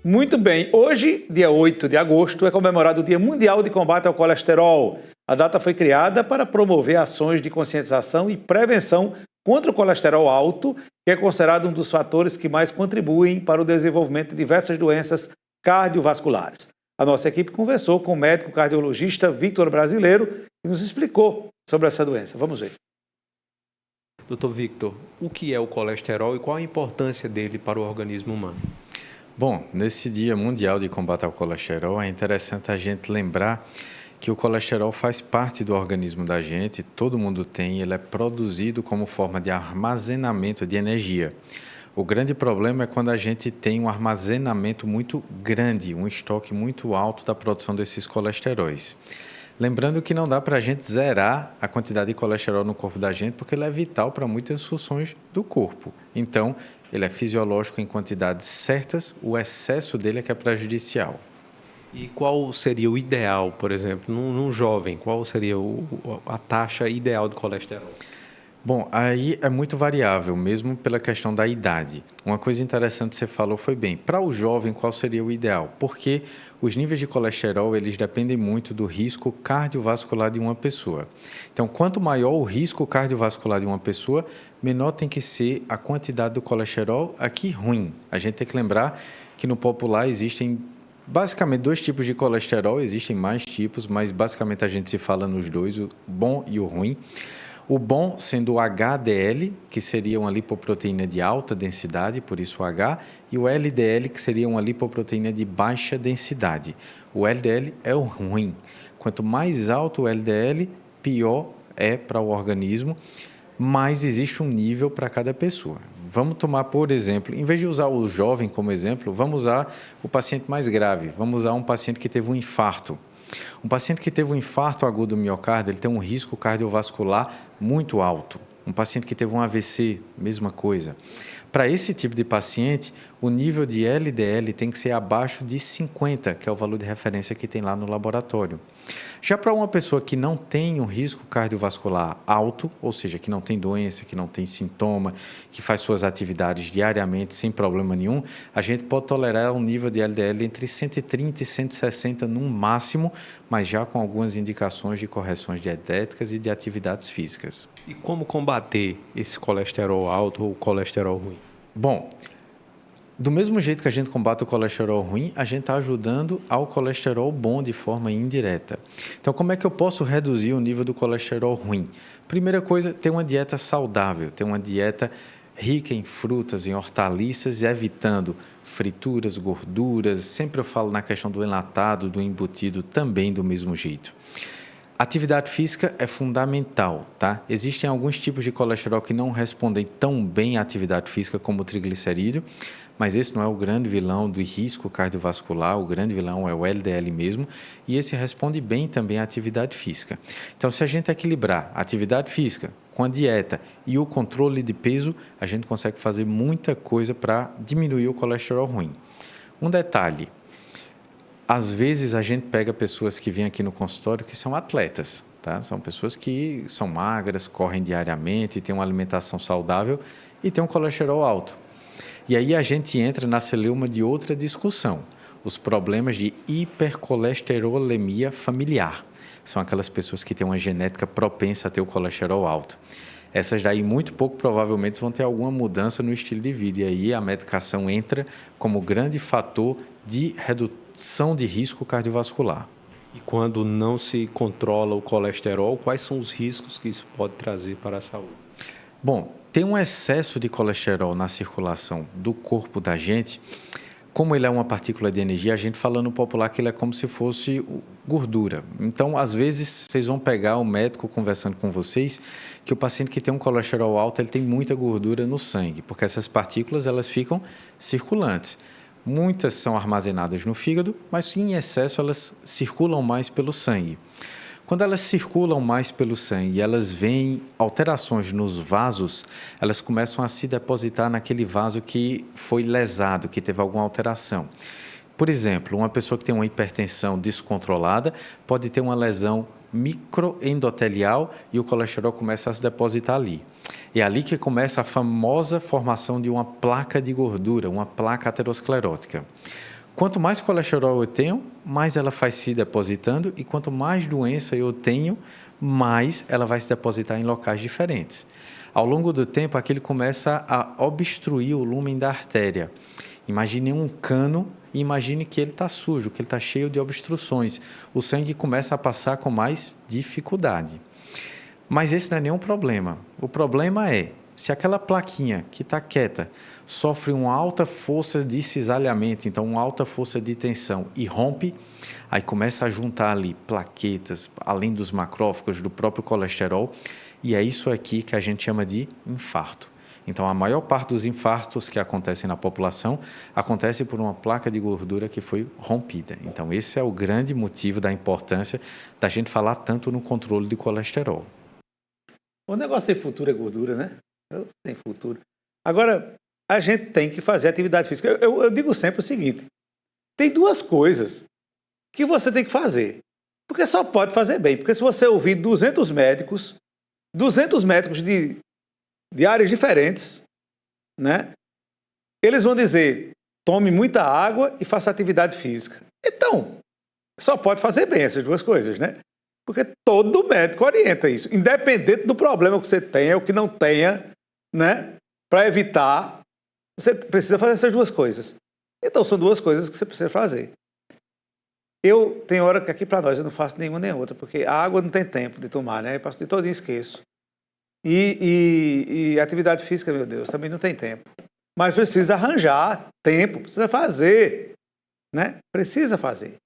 Muito bem, hoje, dia 8 de agosto, é comemorado o Dia Mundial de Combate ao Colesterol. A data foi criada para promover ações de conscientização e prevenção contra o colesterol alto, que é considerado um dos fatores que mais contribuem para o desenvolvimento de diversas doenças cardiovasculares. A nossa equipe conversou com o médico cardiologista Victor Brasileiro e nos explicou sobre essa doença. Vamos ver. Dr. Victor, o que é o colesterol e qual a importância dele para o organismo humano? Bom, nesse Dia Mundial de Combate ao Colesterol, é interessante a gente lembrar que o colesterol faz parte do organismo da gente, todo mundo tem, ele é produzido como forma de armazenamento de energia. O grande problema é quando a gente tem um armazenamento muito grande, um estoque muito alto da produção desses colesteróis. Lembrando que não dá para a gente zerar a quantidade de colesterol no corpo da gente, porque ele é vital para muitas funções do corpo. Então, ele é fisiológico em quantidades certas, o excesso dele é que é prejudicial. E qual seria o ideal, por exemplo, num jovem? Qual seria a taxa ideal de colesterol? Bom, aí é muito variável, mesmo pela questão da idade. Uma coisa interessante que você falou foi bem, para o jovem qual seria o ideal? Porque os níveis de colesterol, eles dependem muito do risco cardiovascular de uma pessoa. Então, quanto maior o risco cardiovascular de uma pessoa, menor tem que ser a quantidade do colesterol aqui ruim. A gente tem que lembrar que no popular existem basicamente dois tipos de colesterol, existem mais tipos, mas basicamente a gente se fala nos dois, o bom e o ruim. O bom sendo o HDL, que seria uma lipoproteína de alta densidade, por isso o H, e o LDL, que seria uma lipoproteína de baixa densidade. O LDL é o ruim. Quanto mais alto o LDL, pior é para o organismo, mas existe um nível para cada pessoa. Vamos tomar, por exemplo, em vez de usar o jovem como exemplo, vamos usar o paciente mais grave. Vamos usar um paciente que teve um infarto. Um paciente que teve um infarto agudo do miocárdio, ele tem um risco cardiovascular muito alto. Um paciente que teve um AVC, mesma coisa. Para esse tipo de paciente, o nível de LDL tem que ser abaixo de 50, que é o valor de referência que tem lá no laboratório. Já para uma pessoa que não tem um risco cardiovascular alto, ou seja, que não tem doença, que não tem sintoma, que faz suas atividades diariamente sem problema nenhum, a gente pode tolerar um nível de LDL entre 130 e 160 no máximo, mas já com algumas indicações de correções dietéticas e de atividades físicas. E como combater esse colesterol alto ou colesterol ruim? Bom, do mesmo jeito que a gente combate o colesterol ruim, a gente está ajudando ao colesterol bom de forma indireta. Então, como é que eu posso reduzir o nível do colesterol ruim? Primeira coisa, ter uma dieta saudável, ter uma dieta rica em frutas, em hortaliças, evitando frituras, gorduras. Sempre eu falo na questão do enlatado, do embutido, também do mesmo jeito. Atividade física é fundamental, tá? Existem alguns tipos de colesterol que não respondem tão bem à atividade física como o triglicerídeo, mas esse não é o grande vilão do risco cardiovascular, o grande vilão é o LDL mesmo, e esse responde bem também à atividade física. Então, se a gente equilibrar a atividade física com a dieta e o controle de peso, a gente consegue fazer muita coisa para diminuir o colesterol ruim. Um detalhe, às vezes a gente pega pessoas que vêm aqui no consultório que são atletas, tá? São pessoas que são magras, correm diariamente, têm uma alimentação saudável e têm um colesterol alto. E aí a gente entra na celeuma de outra discussão, os problemas de hipercolesterolemia familiar. São aquelas pessoas que têm uma genética propensa a ter o colesterol alto. Essas daí, muito pouco provavelmente, vão ter alguma mudança no estilo de vida. E aí a medicação entra como grande fator de redução de risco cardiovascular. E quando não se controla o colesterol, quais são os riscos que isso pode trazer para a saúde? Bom, tem um excesso de colesterol na circulação do corpo da gente. Como ele é uma partícula de energia, a gente fala no popular que ele é como se fosse gordura. Então, às vezes, vocês vão pegar o médico conversando com vocês que o paciente que tem um colesterol alto, ele tem muita gordura no sangue, porque essas partículas elas ficam circulantes. Muitas são armazenadas no fígado, mas em excesso elas circulam mais pelo sangue. Quando elas circulam mais pelo sangue e elas veem alterações nos vasos, elas começam a se depositar naquele vaso que foi lesado, que teve alguma alteração. Por exemplo, uma pessoa que tem uma hipertensão descontrolada pode ter uma lesão microendotelial e o colesterol começa a se depositar ali. É ali que começa a famosa formação de uma placa de gordura, uma placa aterosclerótica. Quanto mais colesterol eu tenho, mais ela vai se depositando, e quanto mais doença eu tenho, mais ela vai se depositar em locais diferentes. Ao longo do tempo, aquilo começa a obstruir o lúmen da artéria. Imagine um cano e imagine que ele está sujo, que ele está cheio de obstruções. O sangue começa a passar com mais dificuldade. Mas esse não é nenhum problema. O problema é, se aquela plaquinha que está quieta sofre uma alta força de cisalhamento, então uma alta força de tensão e rompe, aí começa a juntar ali plaquetas, além dos macrófagos, do próprio colesterol, e é isso aqui que a gente chama de infarto. Então, a maior parte dos infartos que acontecem na população acontece por uma placa de gordura que foi rompida. Então, esse é o grande motivo da importância da gente falar tanto no controle de colesterol. O negócio sem futuro é gordura, né? Sem futuro. Agora, a gente tem que fazer atividade física. Eu digo sempre o seguinte, tem duas coisas que você tem que fazer, porque só pode fazer bem. Porque se você ouvir 200 médicos de áreas diferentes, né? Eles vão dizer, tome muita água e faça atividade física. Então, só pode fazer bem essas duas coisas, né? Porque todo médico orienta isso, independente do problema que você tenha ou que não tenha, né? Para evitar, você precisa fazer essas duas coisas. Então, são duas coisas que você precisa fazer. Eu tenho hora que aqui para nós eu não faço nenhuma nem outra, porque a água não tem tempo de tomar, né? Eu passo de todinho e esqueço. E atividade física, meu Deus, também não tem tempo. Mas precisa arranjar tempo, precisa fazer, né? Precisa fazer.